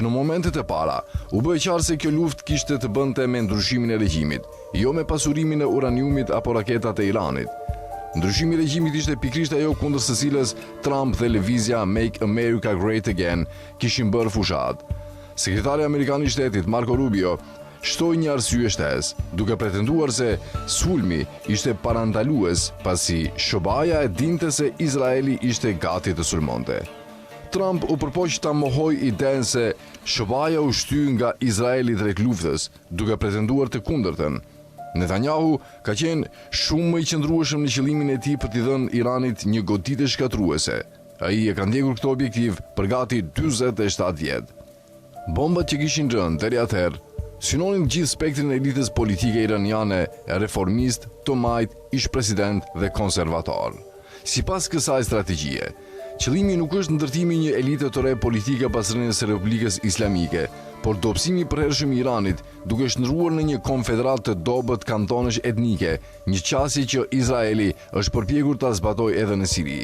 që në momentet e para u bë qartë se kjo luftë kishte të bënte me ndryshimin e regjimit, jo me pasurimin e uraniumit apo raketat e Iranit. Ndryshimi i regjimit ishte pikërisht ajo kundër së cilës Trump dhe lëvizja Make America Great Again kishin bërë fushat. Sekretari amerikan i shtetit Marco Rubio shtoi një arsye shtesë, duke pretenduar se sulmi ishte parandalues pasi SHOBAja e dinte se Izraeli ishte gati të sulmonte. Trump u përpoq ta mohojë idenë se SHOBAja u shty nga Izraeli drejt luftës, duke pretenduar të kundërtën. Netanyahu ka qenë shumë më i qëndrueshëm në qëllimin e tij për t'i dhënë Iranit një goditje shkatruese. Ai e ka ndjekur këtë objektiv për gati 47 vjet. Bombat që kishin rënë deri atëherë synonin gjithë spektrin e elitës politike iraniane, reformist, të majt, ish-president dhe konservator. Sipas kësaj strategjie, qëllimi nuk është ndërtimi një elite të re politike pas rënies së Republikës Islamike, por dobësimi i përhershëm i Iranit, duke shndruar në një konfederat të dobët kantonesh etnike, një qasje që Izraeli është përpjekur ta zbatojë edhe në Siri.